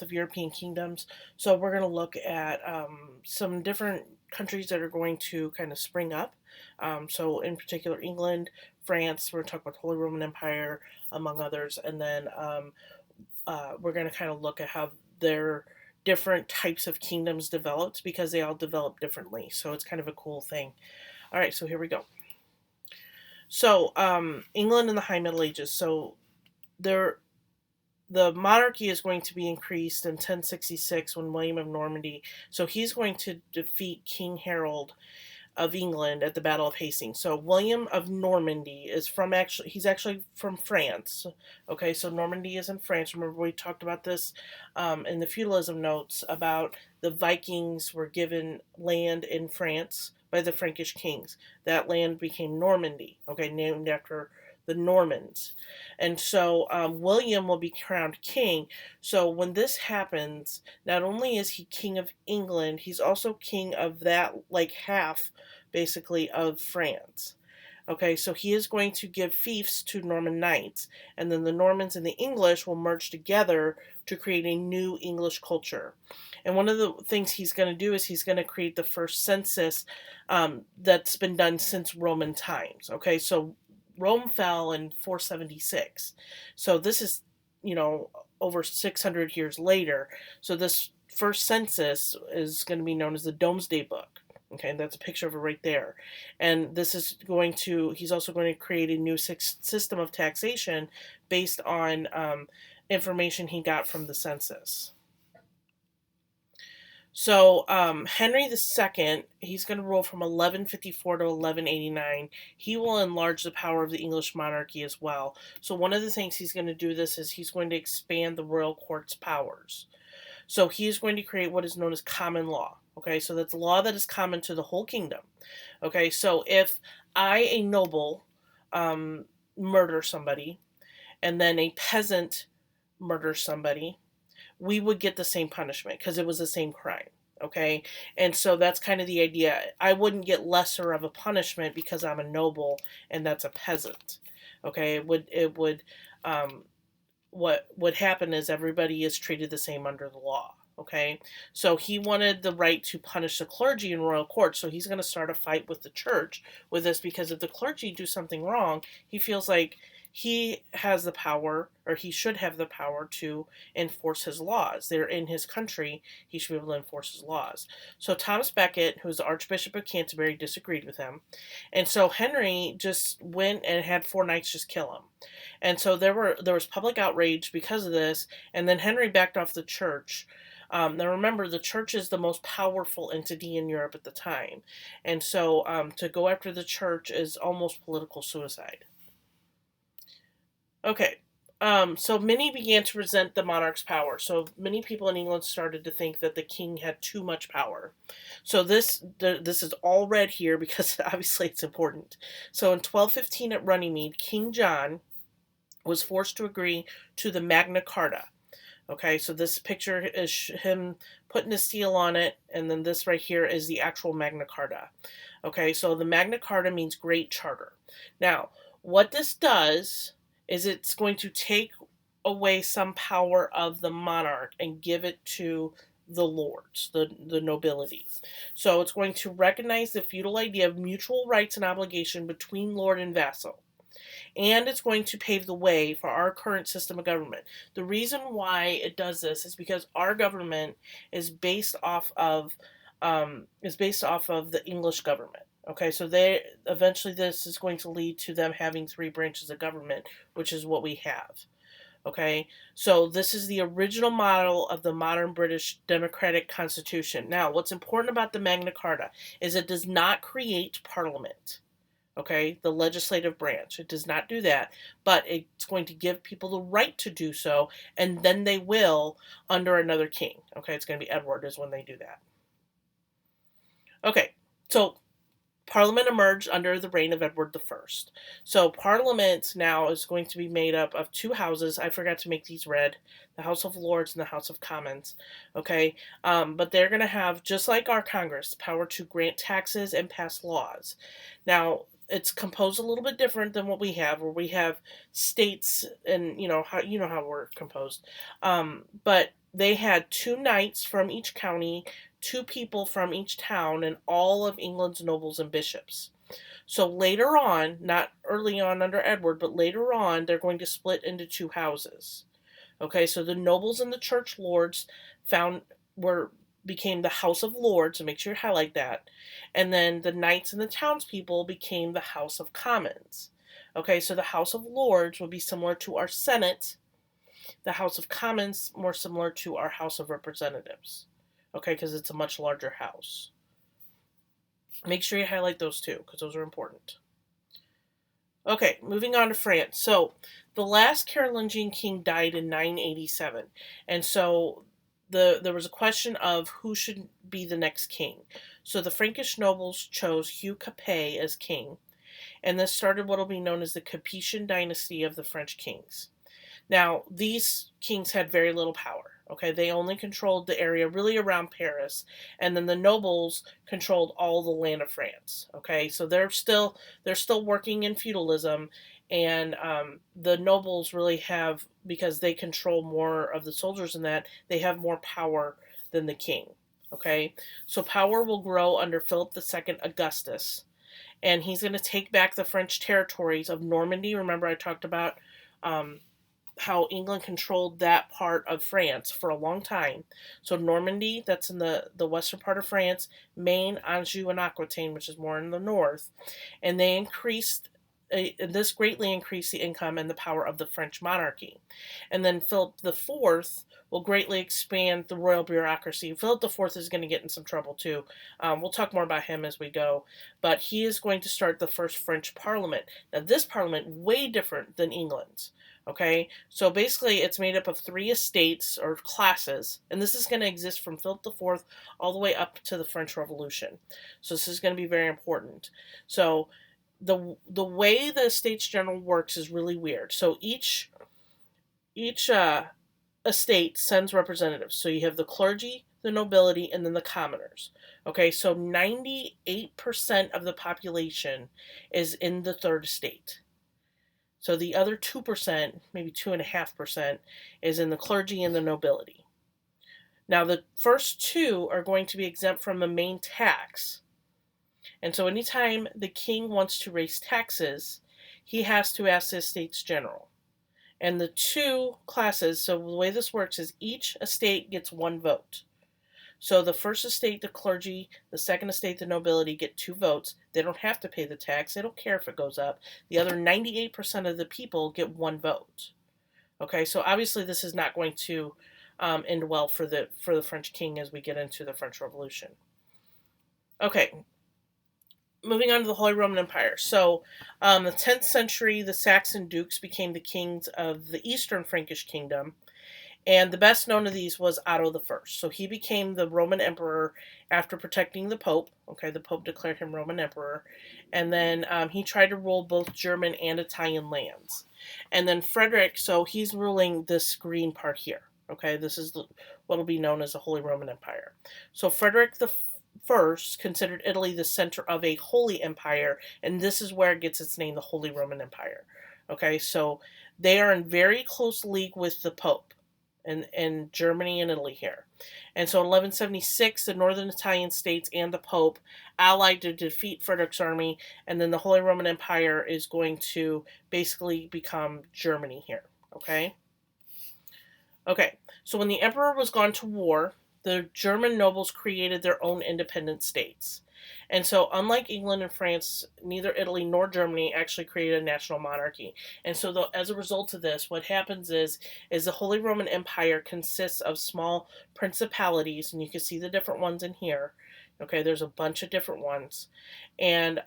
of European kingdoms. So we're going to look at some different countries that are going to kind of spring up. So in particular, England, France. We're going to talk about the Holy Roman Empire, among others, and then we're going to kind of look at how their different types of kingdoms developed because they all develop differently. So it's kind of a cool thing. All right, so here we go. So England in the High Middle Ages. So there the monarchy is going to be increased in 1066 when William of Normandy. So he's going to defeat King Harold of England at the Battle of Hastings. So William of Normandy is he's actually from France. Okay, so Normandy is in France. Remember we talked about this in the feudalism notes about the Vikings were given land in France by the Frankish kings. That land became Normandy. Okay, named after the Normans. And so William will be crowned king. So when this happens, not only is he king of England, he's also king of that, like half, basically, of France. Okay, so he is going to give fiefs to Norman knights, and then the Normans and the English will merge together to create a new English culture. And one of the things he's going to do is he's going to create the first census that's been done since Roman times. Okay, so Rome fell in 476. So this is, over 600 years later. So this first census is going to be known as the Domesday Book. Okay, and that's a picture of it right there. And he's also going to create a new system of taxation based on information he got from the census. So Henry II, he's going to rule from 1154 to 1189. He will enlarge the power of the English monarchy as well. So one of the things he's going to do this is he's going to expand the royal court's powers. So he is going to create what is known as common law. Okay, so that's law that is common to the whole kingdom. Okay, so if I, a noble, murder somebody, and then a peasant murders somebody, we would get the same punishment because it was the same crime. Okay, and so that's kind of the idea. I wouldn't get lesser of a punishment because I'm a noble and that's a peasant. Okay, what would happen is everybody is treated the same under the law. Okay, so he wanted the right to punish the clergy in royal court, so he's going to start a fight with the church with this because if the clergy do something wrong, he feels like he has the power, or he should have the power to enforce his laws. They're in his country, he should be able to enforce his laws. So Thomas Becket, who's the Archbishop of Canterbury, disagreed with him, and so Henry just went and had 4 knights just kill him. And so there was public outrage because of this, and then Henry backed off the church. Now remember, the church is the most powerful entity in Europe at the time, and so to go after the church is almost political suicide. Okay, so many began to resent the monarch's power. So many people in England started to think that the king had too much power. So this is all red here because obviously it's important. So in 1215 at Runnymede, King John was forced to agree to the Magna Carta. Okay, so this picture is him putting a seal on it, and then this right here is the actual Magna Carta. Okay, so the Magna Carta means Great Charter. Now, what this does is it's going to take away some power of the monarch and give it to the lords, the nobility. So it's going to recognize the feudal idea of mutual rights and obligation between lord and vassal, and it's going to pave the way for our current system of government. The reason why it does this is because our government is based off of the English government. Okay, so they eventually this is going to lead to them having 3 branches of government, which is what we have. Okay, so this is the original model of the modern British democratic constitution. Now, what's important about the Magna Carta is it does not create parliament. Okay, the legislative branch. It does not do that, but it's going to give people the right to do so, and then they will under another king. Okay, it's going to be Edward is when they do that. Okay, so Parliament emerged under the reign of Edward I. So Parliament now is going to be made up of 2 houses. I forgot to make these red: the House of Lords and the House of Commons. Okay, but they're going to have, just like our Congress, power to grant taxes and pass laws. Now, it's composed a little bit different than what we have, where we have states, and you know how we're composed. But they had 2 knights from each county, 2 people from each town, and all of England's nobles and bishops. So later on, not early on under Edward, but later on, they're going to split into 2 houses. Okay, so the nobles and the church lords found were became the House of Lords, so make sure you highlight that. And then the knights and the townspeople became the House of Commons. Okay, so the House of Lords would be similar to our Senate, the House of Commons more similar to our House of Representatives. Okay, because it's a much larger house. Make sure you highlight those two, because those are important. Okay, moving on to France. So, the last Carolingian king died in 987, and so there was a question of who should be the next king. So the Frankish nobles chose Hugh Capet as king, and this started what will be known as the Capetian dynasty of the French kings. Now, these kings had very little power. Okay, they only controlled the area really around Paris, and then the nobles controlled all the land of France. Okay, so they're still working in feudalism, and the nobles really have, because they control more of the soldiers and that, they have more power than the king. Okay, so power will grow under Philip II Augustus, and he's going to take back the French territories of Normandy. Remember, I talked about how England controlled that part of France for a long time. So Normandy, that's in the western part of France, Maine, Anjou, and Aquitaine, which is more in the north, and this greatly increased the income and the power of the French monarchy. And then Philip IV will greatly expand the royal bureaucracy. Philip IV is going to get in some trouble too. We'll talk more about him as we go, but he is going to start the first French parliament. Now, this parliament way different than England's. Okay, so basically it's made up of 3 estates or classes, and this is going to exist from Philip IV all the way up to the French Revolution. So this is going to be very important. So the way the Estates General works is really weird. So each estate sends representatives. So you have the clergy, the nobility, and then the commoners. Okay, so 98% of the population is in the third estate. So the other 2%, maybe 2.5%, is in the clergy and the nobility. Now the first 2 are going to be exempt from the main tax. And so anytime the king wants to raise taxes, he has to ask the Estates General. And the 2 classes, so the way this works is each estate gets 1 vote. So the first estate, the clergy, the second estate, the nobility, get 2 votes. They don't have to pay the tax. They don't care if it goes up. The other 98% of the people get 1 vote. Okay, so obviously this is not going to end well for the French king as we get into the French Revolution. Okay, moving on to the Holy Roman Empire. So, the 10th century, the Saxon dukes became the kings of the Eastern Frankish kingdom. And the best known of these was Otto I. So he became the Roman emperor after protecting the Pope. Okay, the Pope declared him Roman emperor. And then he tried to rule both German and Italian lands. And then Frederick, so he's ruling this green part here. Okay, this is what will be known as the Holy Roman Empire. So Frederick the First considered Italy the center of a holy empire, and this is where it gets its name, the Holy Roman Empire. Okay, so they are in very close league with the Pope and Germany and Italy here. And so in 1176, the northern Italian states and the Pope allied to defeat Frederick's army, and then the Holy Roman Empire is going to basically become Germany here. Okay? Okay, so when the emperor was gone to war, the German nobles created their own independent states. And so, unlike England and France, neither Italy nor Germany actually created a national monarchy. And so, as a result of this, what happens is the Holy Roman Empire consists of small principalities, and you can see the different ones in here. Okay, there's a bunch of different ones, and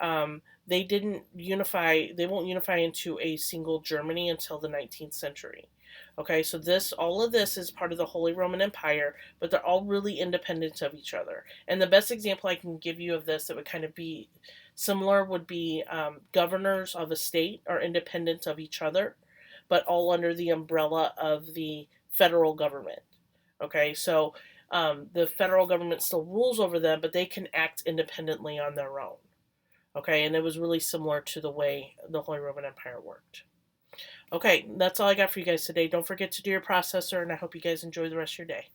they didn't unify. They won't unify into a single Germany until the 19th century. Okay, so all of this is part of the Holy Roman Empire, but they're all really independent of each other. And the best example I can give you of this that would kind of be similar would be governors of a state are independent of each other, but all under the umbrella of the federal government. Okay, so the federal government still rules over them, but they can act independently on their own. Okay, and it was really similar to the way the Holy Roman Empire worked. Okay, that's all I got for you guys today. Don't forget to do your processor, and I hope you guys enjoy the rest of your day.